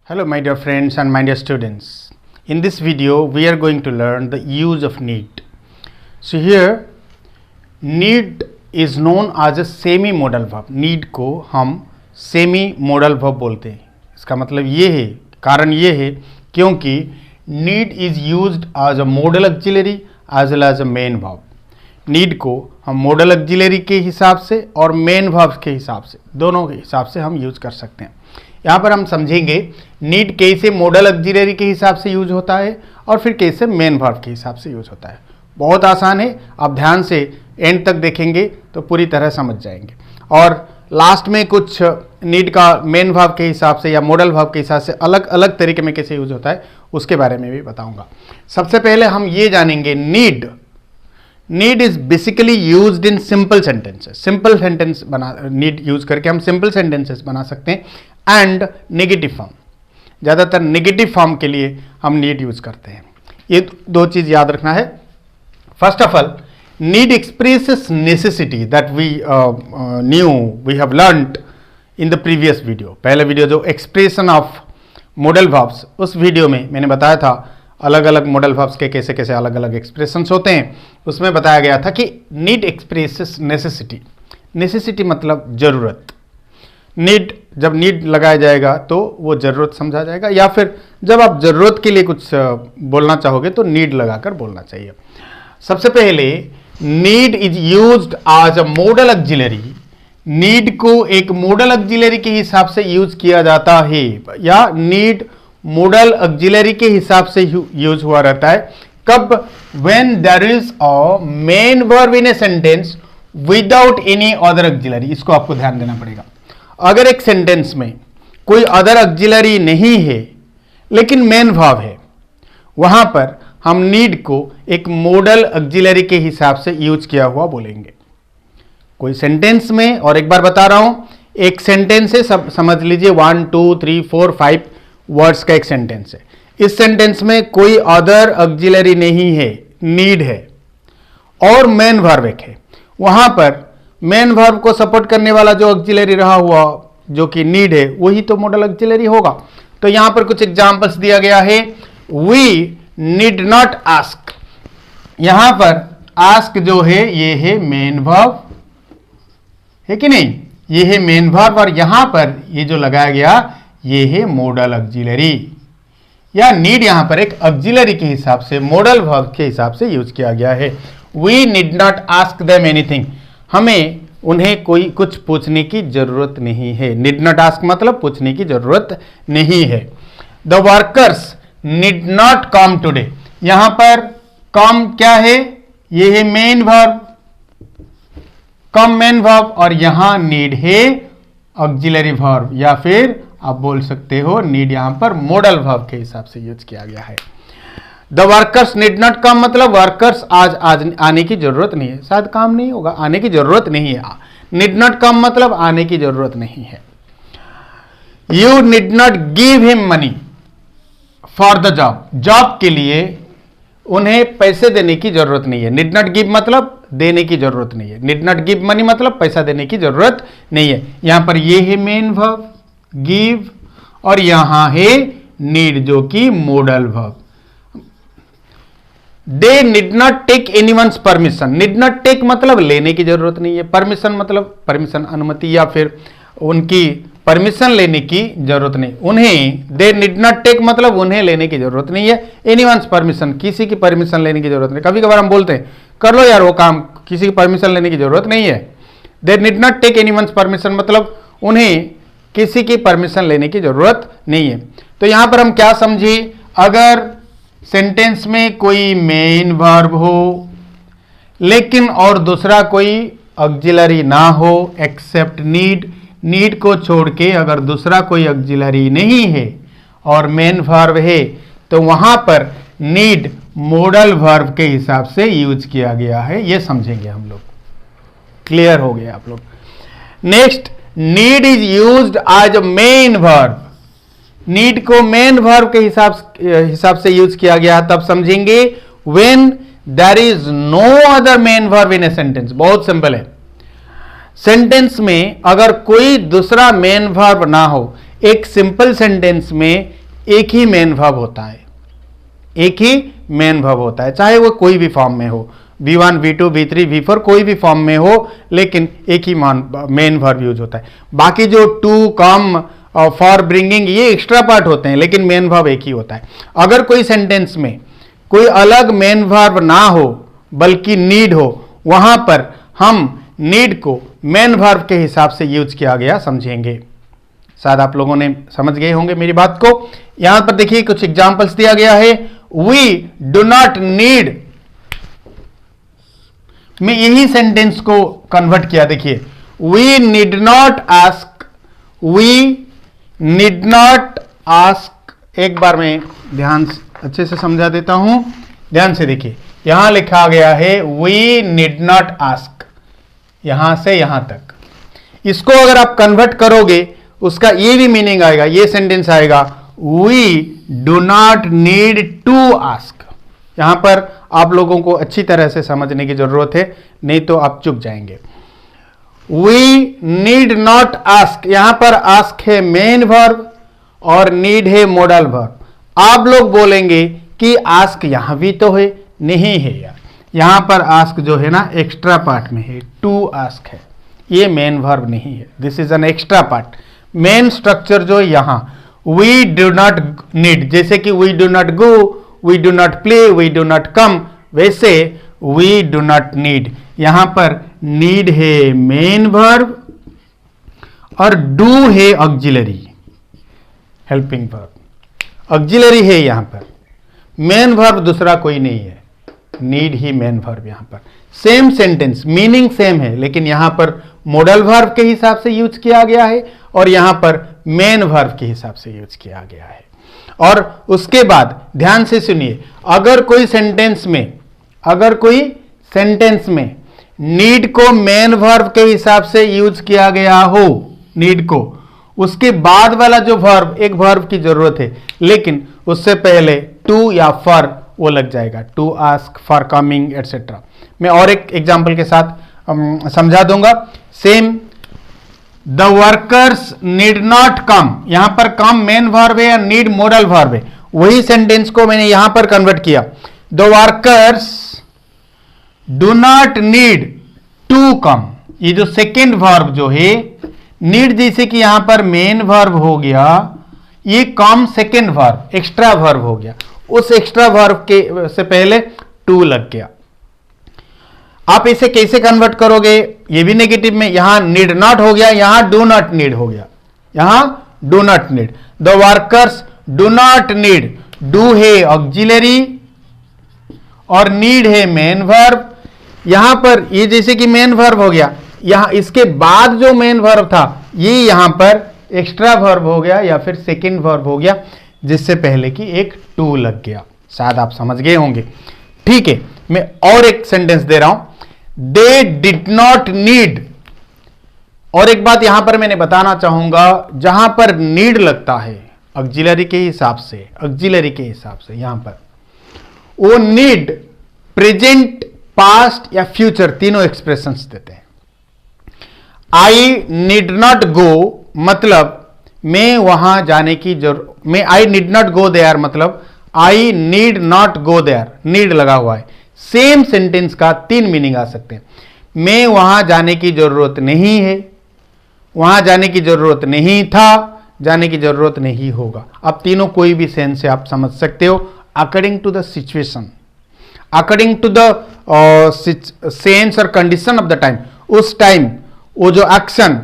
Hello my dear friends and my dear students. In this video we are going to learn the use of need. So here need is known as a semi modal verb. Need को हम semi modal verb बोलते हैं. इसका मतलब ये है, कारण ये है क्योंकि need is used as a modal auxiliary as well as a main verb. Need को हम मॉडल ऑक्सिलरी के हिसाब से और मेन वर्ब के हिसाब से, दोनों के हिसाब से हम यूज कर सकते हैं. यहाँ पर हम समझेंगे नीड कैसे मॉडल ऑक्सिलरी के हिसाब से यूज होता है और फिर कैसे मेन वर्ब के हिसाब से यूज होता है. बहुत आसान है, आप ध्यान से एंड तक देखेंगे तो पूरी तरह समझ जाएंगे. और लास्ट में कुछ नीड का मेन वर्ब के हिसाब से या मॉडल वर्ब के हिसाब से अलग अलग तरीके में कैसे यूज होता है उसके बारे में भी बताऊंगा. सबसे पहले हम ये जानेंगे need is basically used in simple sentences. Simple sentence बना नीड यूज करके हम सिंपल सेंटेंसेस बना सकते हैं. एंड नेगेटिव फॉर्म, ज़्यादातर नेगेटिव फॉर्म के लिए हम नीड यूज करते हैं. ये दो चीज़ याद रखना है. First of all, need expresses necessity that we we have learned in the previous video. पहले वीडियो जो एक्सप्रेशन ऑफ मॉडल वर्ब्स, उस वीडियो में मैंने बताया था अलग अलग मॉडल वर्ब्स के कैसे कैसे अलग अलग एक्सप्रेशंस होते हैं. उसमें बताया गया था कि नीड एक्सप्रेसेस नेसेसिटी. नेसेसिटी मतलब जरूरत. नीड, जब नीड लगाया जाएगा तो वो जरूरत समझा जाएगा, या फिर जब आप जरूरत के लिए कुछ बोलना चाहोगे तो नीड लगाकर बोलना चाहिए. सबसे पहले need is used as a modal auxiliary. Need को एक मॉडल ऑक्सिलरी के हिसाब से यूज किया जाता है, या नीड मॉडल ऑक्सिलरी के हिसाब से यूज हुआ रहता है. कब? When there is a main verb in a sentence without any other auxiliary. इसको आपको ध्यान देना पड़ेगा. अगर एक सेंटेंस में कोई अदर ऑक्सिलरी नहीं है लेकिन मेन वर्ब है, वहां पर हम नीड को एक मॉडल ऑक्सिलरी के हिसाब से यूज किया हुआ बोलेंगे. कोई सेंटेंस में, और एक बार बता रहा हूं, एक सेंटेंस है, सब समझ लीजिए 1 2 3 4 5 वर्ड्स का एक सेंटेंस है. इस सेंटेंस में कोई अदर ऑक्सिलरी नहीं है, नीड है, और मेन वर्ब एक है. वहां पर मेन वर्ब को सपोर्ट करने वाला जो ऑक्सिलरी रहा हुआ, जो कि नीड है, वही तो मॉडल ऑक्सिलरी होगा. तो यहां पर कुछ एग्जांपल्स दिया गया है. We need not ask. यहां पर आस्क जो है ये है मेन वर्ब, है कि नहीं? ये है मेन वर्ब, और यहां पर ये जो लगाया गया ये है मॉडल ऑक्सिलरी, या नीड यहां पर एक ऑक्सिलरी के हिसाब से, मॉडल वर्ब के हिसाब से यूज किया गया है. We need not ask them anything. हमें उन्हें कोई कुछ पूछने की जरूरत नहीं है. नीड नॉट आस्क मतलब पूछने की जरूरत नहीं है. The workers need not come today. यहां पर कम क्या है? ये है मेन वर्ब, कम मेन वर्ब, और यहां नीड है ऑक्सिलरी वर्ब, या फिर आप बोल सकते हो नीड यहां पर मॉडल वर्ब के हिसाब से यूज किया गया है. द वर्कर्स नीड नॉट कम मतलब वर्कर्स आज आने की जरूरत नहीं है, शायद काम नहीं होगा, आने की जरूरत नहीं है. नीड नॉट कम मतलब आने की जरूरत नहीं है. You need not give him money for the job. Job के लिए उन्हें पैसे देने की जरूरत नहीं है. नीड नॉट गिव मतलब देने की जरूरत नहीं है. नीड नॉट गिव मनी मतलब पैसा देने की जरूरत नहीं है. यहां पर ये है मेन वर्ब गिव, और यहां है नीड जो कि modal verb. They need not take anyone's permission. Need not take मतलब लेने की जरूरत नहीं है. परमिशन मतलब परमिशन, अनुमति, या फिर उनकी परमिशन लेने की जरूरत नहीं. उन्हें, दे नीड नॉट टेक मतलब उन्हें लेने की जरूरत नहीं है. एनीवन्स परमिशन, किसी की परमिशन लेने की जरूरत नहीं. कभी कभार हम बोलते हैं कर लो यार वो काम, किसी की परमिशन लेने की जरूरत नहीं है. They need not take anyone's permission मतलब उन्हें किसी की परमिशन लेने की जरूरत नहीं है. तो यहां पर हम क्या समझे? अगर सेंटेंस में कोई मेन वर्ब हो लेकिन और दूसरा कोई ऑक्सिलरी ना हो, एक्सेप्ट नीड, नीड को छोड़ के अगर दूसरा कोई ऑक्सिलरी नहीं है और मेन वर्ब है, तो वहां पर नीड मॉडल वर्ब के हिसाब से यूज किया गया है. ये समझेंगे हम लोग. क्लियर हो गया आप लोग? Next, need is used as a main verb. Need को मेन वर्ब के हिसाब से यूज किया गया, तब समझेंगे when there is no other main verb in a sentence. बहुत सिंपल है. सेंटेंस में अगर कोई दूसरा मेन वर्ब ना हो, एक सिंपल सेंटेंस में एक ही मेन वर्ब होता है, एक ही मेन वर्ब होता है, चाहे वो कोई भी फॉर्म में हो, V1, V2, V3, V4 कोई भी फॉर्म में हो, लेकिन एक ही मेन वर्ब यूज होता है। बाकी जो टू, कम, फॉर, ब्रिंगिंग ये एक्स्ट्रा पार्ट होते हैं, लेकिन मेन वर्ब एक ही होता है। अगर कोई सेंटेंस में कोई अलग मेन वर्ब ना हो बल्कि नीड हो, वहां पर हम नीड को मेन वर्ब के हिसाब से यूज किया गया समझेंगे। शायद आप लोगों ने समझ गए होंगे मेरी बात को। यहां पर देखिए कुछ एग्जांपल्स दिया गया है। वी डू नॉट नीड, मैं यही सेंटेंस को कन्वर्ट किया। देखिए, we need not ask, we need not ask. एक बार मैं ध्यान से अच्छे से समझा देता हूं, ध्यान से देखिए। यहां लिखा गया है वी नीड नॉट आस्क, यहां से यहां तक। इसको अगर आप कन्वर्ट करोगे उसका ये भी मीनिंग आएगा, ये सेंटेंस आएगा we do not need to ask. यहां पर आप लोगों को अच्छी तरह से समझने की जरूरत है, नहीं तो आप चुक जाएंगे। वी नीड नॉट आस्क, यहां पर आस्क है मेन वर्ब और नीड है मॉडल वर्ब। आप लोग बोलेंगे कि आस्क यहां भी तो है, नहीं है यार, यहां पर आस्क जो है ना एक्स्ट्रा पार्ट में है, टू आस्क है, ये मेन वर्ब नहीं है, this is an extra part. Main structure जो यहां वी डू नॉट नीड, जैसे कि we do not go, we do not play, we do not come, वैसे वी डू नॉट नीड, यहां पर नीड है मेन वर्ब और डू है ऑक्सिलरी हेल्पिंग वर्ब, ऑक्सिलरी है यहां पर, मेन वर्ब दूसरा कोई नहीं है, नीड ही मेन वर्ब। यहां पर सेम सेंटेंस, मीनिंग सेम है, लेकिन यहां पर मॉडल वर्ब के हिसाब से यूज किया गया है और यहां पर मेन वर्ब के हिसाब से यूज किया गया है। और उसके बाद ध्यान से सुनिए, अगर कोई सेंटेंस में नीड को मेन वर्ब के हिसाब से यूज किया गया हो, नीड को, उसके बाद वाला जो वर्ब, एक वर्ब की जरूरत है, लेकिन उससे पहले टू या फॉर वो लग जाएगा, to ask, for coming etcetera. मैं और एक एग्जांपल के साथ समझा दूंगा। Same, the workers need not come, यहां पर कम मेन वर्ब है या नीड मॉडल वर्ब है, वही सेंटेंस को मैंने यहां पर कन्वर्ट किया। The workers do not need to come, ये जो सेकेंड वर्ब जो है, नीड जैसे कि यहां पर मेन वर्ब हो गया, ये कम सेकेंड वर्ब, एक्स्ट्रा वर्ब हो गया, उस एक्स्ट्रा वर्ब के से पहले टू लग गया। आप इसे कैसे कन्वर्ट करोगे? ये भी नेगेटिव में, यहां नीड नॉट हो गया, यहां डू नॉट नीड हो गया, यहां do not need. The workers do not need, do है ऑक्सिलरी और नीड है मेन वर्ब। यहां पर ये जैसे कि मेन वर्ब हो गया, यहां इसके बाद जो मेन वर्ब था ये यहां पर एक्स्ट्रा वर्ब हो गया या फिर सेकेंड वर्ब हो गया, जिससे पहले की एक टू लग गया। शायद आप समझ गए होंगे। ठीक है, मैं और एक सेंटेंस दे रहा हूं, दे डिड नॉट नीड। और एक बात यहां पर मैंने बताना चाहूंगा, जहां पर नीड लगता है ऑक्सिलरी के हिसाब से, यहां पर वो नीड प्रेजेंट, पास्ट या फ्यूचर तीनों एक्सप्रेशंस देते हैं। आई नीड नॉट गो मतलब मैं वहां जाने की जरूरत, मैं I need not go there मतलब I need not go there, need लगा हुआ है। सेम सेंटेंस का तीन मीनिंग आ सकते हैं। मैं वहां जाने की जरूरत नहीं है, वहां जाने की जरूरत नहीं था, जाने की जरूरत नहीं होगा। अब तीनों कोई भी सेंस से आप समझ सकते हो, according to the situation, according to the sense और कंडीशन ऑफ द टाइम। उस टाइम वो जो एक्शन,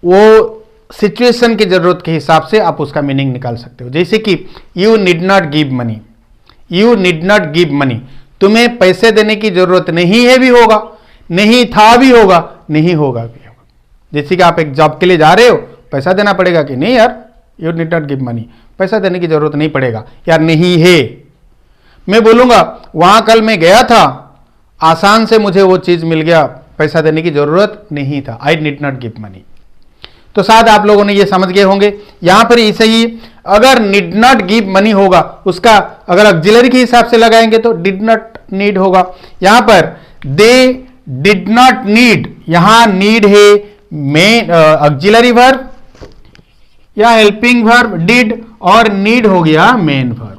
वो सिचुएशन की जरूरत के हिसाब से आप उसका मीनिंग निकाल सकते हो। जैसे कि you need not give money, you need not give money, तुम्हें पैसे देने की जरूरत नहीं है भी होगा, नहीं था भी होगा, नहीं होगा भी होगा। जैसे कि आप एक जॉब के लिए जा रहे हो, पैसा देना पड़ेगा कि नहीं यार, you need not give money, पैसा देने की जरूरत नहीं पड़ेगा यार, नहीं है। मैं बोलूंगा वहां कल मैं गया था, आसान से मुझे वो चीज मिल गया, पैसा देने की जरूरत नहीं था, आई नीड नॉट गिव मनी। तो शायद आप लोगों ने ये समझ गए होंगे। यहां पर इसे ही अगर नीड नॉट गिव मनी होगा, उसका अगर ऑक्सिलरी के हिसाब से लगाएंगे तो डिड नॉट नीड होगा। यहां पर दे डिड नॉट नीड, यहां नीड है मेन ऑक्सिलरी वर्ब, या हेल्पिंग वर्ब डिड, और नीड हो गया मेन वर्ब।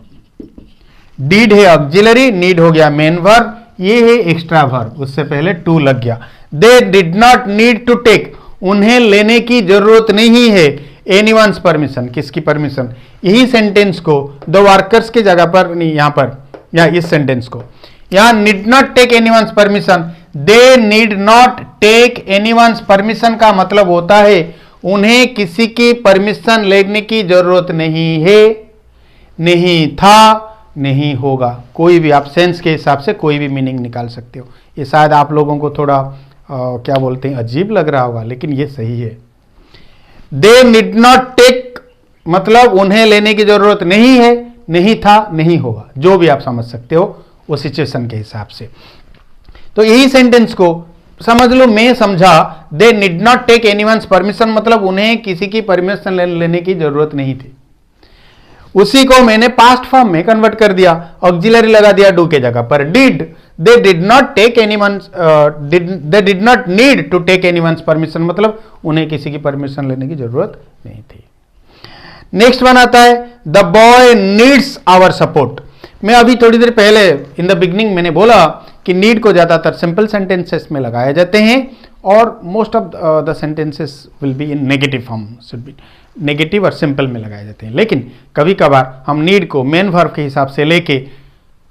डिड है ऑक्सिलरी, नीड हो गया मेन वर्ब, ये है एक्स्ट्रा वर्ब, उससे पहले टू लग गया। They did not need to take, उन्हें लेने की जरूरत नहीं है एनीवन्स परमिशन, किसकी परमिशन। यही सेंटेंस को द वर्कर्स की जगह पर नहीं, यहां पर या इस सेंटेंस को यहां need not take anyone's permission, they need not take anyone's permission का मतलब होता है उन्हें किसी की परमिशन लेने की जरूरत नहीं है, नहीं था, नहीं होगा। कोई भी आप सेंस के हिसाब से कोई भी मीनिंग निकाल सकते हो। ये शायद आप लोगों को थोड़ा क्या बोलते हैं अजीब लग रहा होगा, लेकिन ये सही है। दे नीड नॉट टेक मतलब उन्हें लेने की जरूरत नहीं है, नहीं था, नहीं होगा, जो भी आप समझ सकते हो वो सिचुएशन के हिसाब से। तो यही सेंटेंस को समझ लो, मैं समझा they need not take anyone's permission मतलब उन्हें किसी की परमिशन लेने की जरूरत नहीं थी। उसी को मैंने पास्ट फॉर्म में कन्वर्ट कर दिया, ऑक्सिलरी लगा दिया डू के जगह पर, did. They did not take anyone's, they did not need to take anyone's permission मतलब उन्हें किसी की परमिशन लेने की जरूरत नहीं थी। नेक्स्ट वन आता है the boy needs our support. मैं अभी थोड़ी देर पहले इन द बिगनिंग मैंने बोला कि नीड को ज्यादातर सिंपल सेंटेंसेस में लगाए जाते हैं और most of the sentences will be in negative form, should be negative और सिंपल में लगाए जाते हैं। लेकिन कभी कभार हम नीड को मेन वर्ब के हिसाब से लेके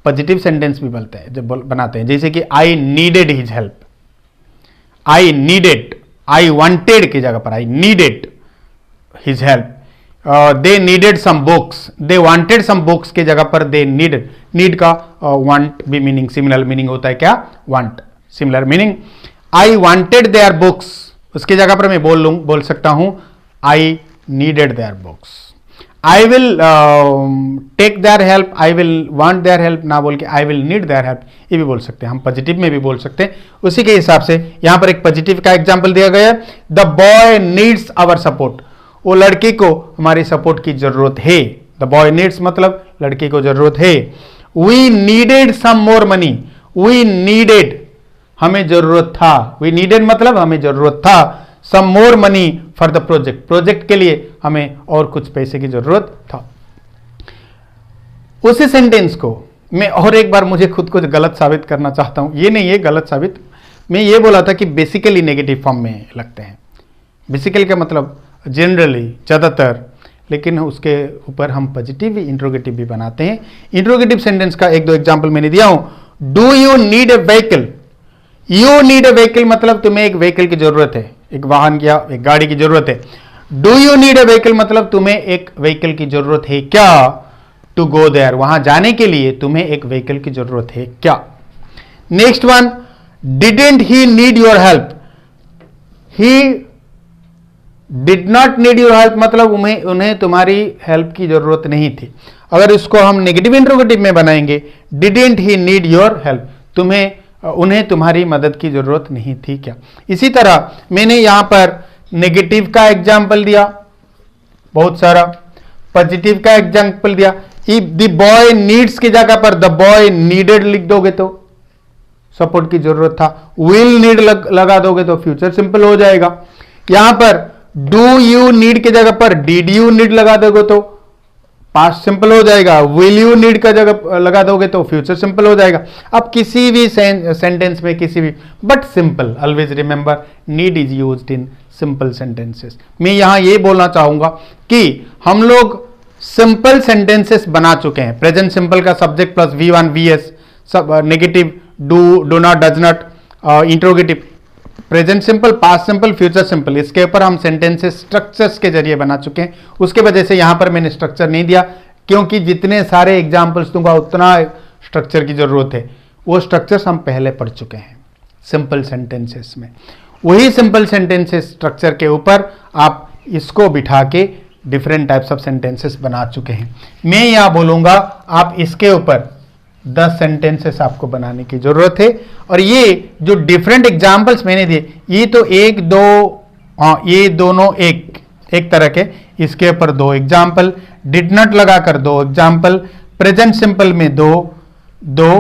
पॉजिटिव सेंटेंस भी बोलते हैं, जब बनाते हैं, जैसे कि I needed his help, I needed, I wanted की जगह पर I needed his help. They needed some books, they wanted some books की जगह पर दे नीडेड, नीड का वांट भी मीनिंग सिमिलर मीनिंग होता है, क्या want similar meaning. I wanted their books, उसकी जगह पर मैं बोल सकता हूं I needed their books. I will take their help, I will want their help ना बोल के I will need their help, ये भी बोल सकते हैं हम, पॉजिटिव में भी बोल सकते हैं। उसी के हिसाब से यहां पर एक पॉजिटिव का एग्जांपल दिया गया है, the boy needs our support, वो लड़के को हमारी सपोर्ट की जरूरत है। द बॉय नीड्स मतलब लड़के को जरूरत है। We needed some more money, we needed हमें जरूरत था, वी नीडेड मतलब हमें जरूरत था, some more money for the project, project के लिए हमें और कुछ पैसे की जरूरत था। उसी सेंटेंस को मैं और एक बार मुझे खुद को गलत साबित करना चाहता हूं, ये नहीं है गलत साबित, मैं ये बोला था कि बेसिकली नेगेटिव फॉर्म में लगते हैं। बेसिकली का मतलब जनरली, ज्यादातर, लेकिन उसके ऊपर हम पॉजिटिव इंट्रोगेटिव भी बनाते हैं। इंट्रोगेटिव सेंटेंस का एक दो एग्जांपल मैंने दिया हूं। Do you need a vehicle, you need a vehicle मतलब तुम्हें एक व्हीकल की जरूरत है, एक वाहन या एक गाड़ी की जरूरत है। Do you need a vehicle मतलब तुम्हें एक व्हीकल की जरूरत है क्या, टू गो देयर, वहां जाने के लिए तुम्हें एक व्हीकल की जरूरत है क्या। Next one, didn't he need your help, he did not need your help मतलब उन्हें तुम्हारी हेल्प की जरूरत नहीं थी। अगर इसको हम नेगेटिव इंट्रोगेटिव में बनाएंगे, didn't he need your help, उन्हें तुम्हारी मदद की जरूरत नहीं थी क्या। इसी तरह मैंने यहां पर नेगेटिव का एग्जाम्पल दिया बहुत सारा, पॉजिटिव का एग्जाम्पल दिया। इफ द बॉय नीड्स की जगह पर द बॉय नीडेड लिख दोगे तो सपोर्ट की जरूरत था, विल नीड लगा दोगे तो फ्यूचर सिंपल हो जाएगा। यहां पर डू यू नीड की जगह पर डिड यू नीड लगा दोगे तो पास्ट सिंपल हो जाएगा, विल यू नीड का जगह लगा दोगे तो फ्यूचर सिंपल हो जाएगा। अब किसी भी सेंटेंस में किसी भी, but simple, always remember need is used in simple sentences. मैं यहां ये बोलना चाहूंगा कि हम लोग सिंपल सेंटेंसेस बना चुके हैं। प्रेजेंट सिंपल का सब्जेक्ट प्लस V1 VS, सब negative do not, does not, interrogative, present simple, past simple, future simple, इसके ऊपर हम सेंटेंसेस स्ट्रक्चर्स के जरिए बना चुके हैं। उसके वजह से यहां पर मैंने स्ट्रक्चर नहीं दिया, क्योंकि जितने सारे एग्जाम्पल्स दूंगा उतना स्ट्रक्चर की जरूरत है। वो स्ट्रक्चर्स हम पहले पढ़ चुके हैं सिंपल सेंटेंसेस में। वही सिंपल सेंटेंसेस स्ट्रक्चर के ऊपर आप इसको बिठा के डिफरेंट टाइप्स ऑफ सेंटेंसेस बना चुके हैं। मैं यहां बोलूंगा आप इसके ऊपर 10 सेंटेंसेस आपको बनाने की जरूरत है। और ये जो डिफरेंट एग्जाम्पल्स मैंने दिए, ये तो एक दो, हाँ ये दोनों एक तरह के, इसके ऊपर 2 एग्जाम्पल, डिड नॉट लगाकर 2 एग्जाम्पल, प्रेजेंट सिंपल में 2,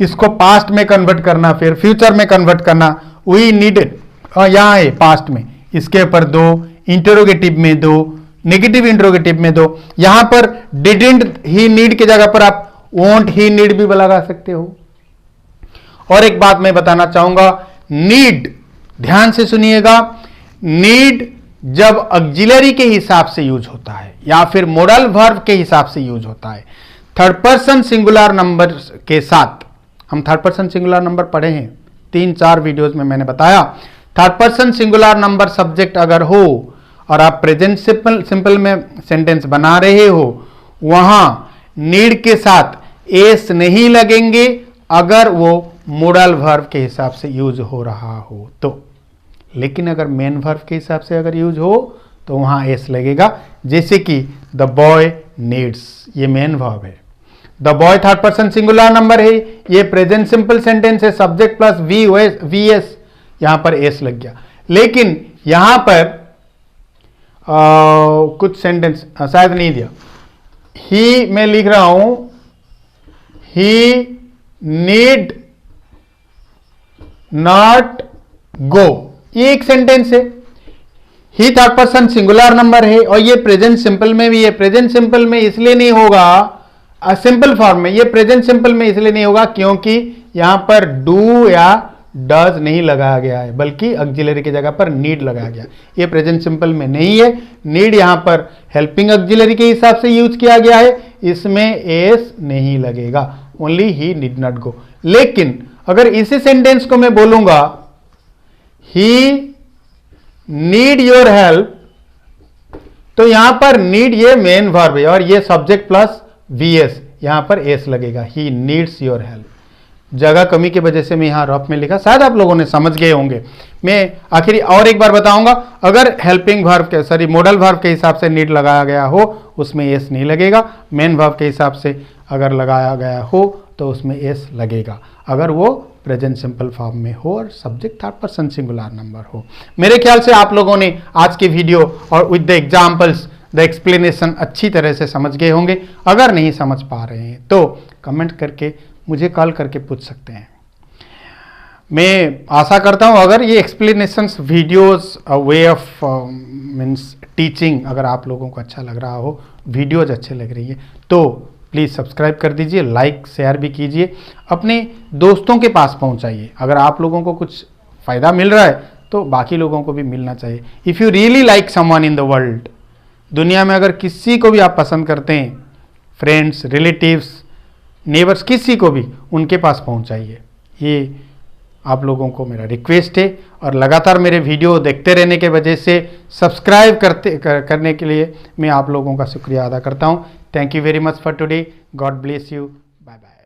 इसको पास्ट में कन्वर्ट करना, फिर फ्यूचर में कन्वर्ट करना, वी नीडेड यहाँ है पास्ट में, इसके ऊपर 2, इंटरोगेटिव में 2, नेगेटिव इंट्रोगेटिव में दो। यहां पर डिडंट ही नीड की जगह पर आप वोंट ही नीड भी लगा सकते हो। और एक बात मैं बताना चाहूंगा, नीड, ध्यान से सुनिएगा, नीड जब ऑक्सिलरी के हिसाब से यूज होता है या फिर मोडल वर्ब के हिसाब से यूज होता है, थर्ड पर्सन सिंगुलर नंबर के साथ। हम थर्ड पर्सन सिंगुलर नंबर पढ़े हैं 3-4 वीडियोस में, मैंने बताया third person singular number subject अगर हो और आप प्रेजेंट सिंपल में सेंटेंस बना रहे हो, वहां नीड के साथ एस नहीं लगेंगे अगर वो मोडल वर्ब के हिसाब से यूज हो रहा हो तो। लेकिन अगर मेन वर्ब के हिसाब से अगर यूज हो तो वहां एस लगेगा। जैसे कि द बॉय नीड्स, ये मेन वर्ब है। The boy third person singular number है, ये प्रेजेंट सिंपल सेंटेंस है, सब्जेक्ट प्लस वी एस, यहां पर एस लग गया। लेकिन यहां पर कुछ सेंटेंस शायद नहीं दिया, ही मैं लिख रहा हूं, ही नीड नॉट गो, ये एक सेंटेंस है। ही थर्ड पर्सन सिंगुलर नंबर है और ये प्रेजेंट सिंपल में भी है। प्रेजेंट सिंपल में इसलिए नहीं होगा, सिंपल फॉर्म में, ये प्रेजेंट सिंपल में इसलिए नहीं होगा क्योंकि यहां पर डू या डज नहीं लगाया गया है, बल्कि ऑक्सिलरी की जगह पर नीड लगाया गया। ये प्रेजेंट सिंपल में नहीं है, नीड यहां पर हेल्पिंग ऑक्सिलरी के हिसाब से यूज किया गया है, इसमें एस नहीं लगेगा, ओनली ही नीड नॉट गो। लेकिन अगर इसी सेंटेंस को मैं बोलूंगा, ही नीड योर हेल्प, तो यहां पर नीड ये मेन वर्ब है और ये सब्जेक्ट प्लस वीएस, यहां पर एस लगेगा, ही नीड्स योर हेल्प। जगह कमी की वजह से मैं यहां रफ में लिखा, शायद आप लोगों ने समझ गए होंगे। मैं आखिरी और एक बार बताऊंगा, अगर हेल्पिंग वर्ब के सॉरी मोडल वर्ब के हिसाब से नीड लगाया गया हो उसमें एस नहीं लगेगा। मेन वर्ब के हिसाब से अगर लगाया गया हो तो उसमें एस लगेगा, अगर वो प्रेजेंट सिंपल फॉर्म में हो और subject third person singular number हो। मेरे ख्याल से आप लोगों ने आज के वीडियो और with the examples the explanation अच्छी तरह से समझ गए होंगे। अगर नहीं समझ पा रहे हैं तो कमेंट करके मुझे कॉल करके पूछ सकते हैं। मैं आशा करता हूं अगर ये explanations videos way of means teaching अगर आप लोगों को अच्छा लग रहा हो, वीडियोज अच्छे लग रही है तो प्लीज़ सब्सक्राइब कर दीजिए, लाइक शेयर भी कीजिए, अपने दोस्तों के पास पहुंचाइए। अगर आप लोगों को कुछ फ़ायदा मिल रहा है तो बाकी लोगों को भी मिलना चाहिए। If you really like someone in the world, दुनिया में अगर किसी को भी आप पसंद करते हैं, फ्रेंड्स, रिलेटिव्स, नेबर्स, किसी को भी उनके पास पहुंचाइए। ये आप लोगों को मेरा रिक्वेस्ट है और लगातार मेरे वीडियो देखते रहने के वजह से सब्सक्राइब करने के लिए मैं आप लोगों का शुक्रिया अदा करता हूं। Thank you very much for today. God bless you. Bye bye.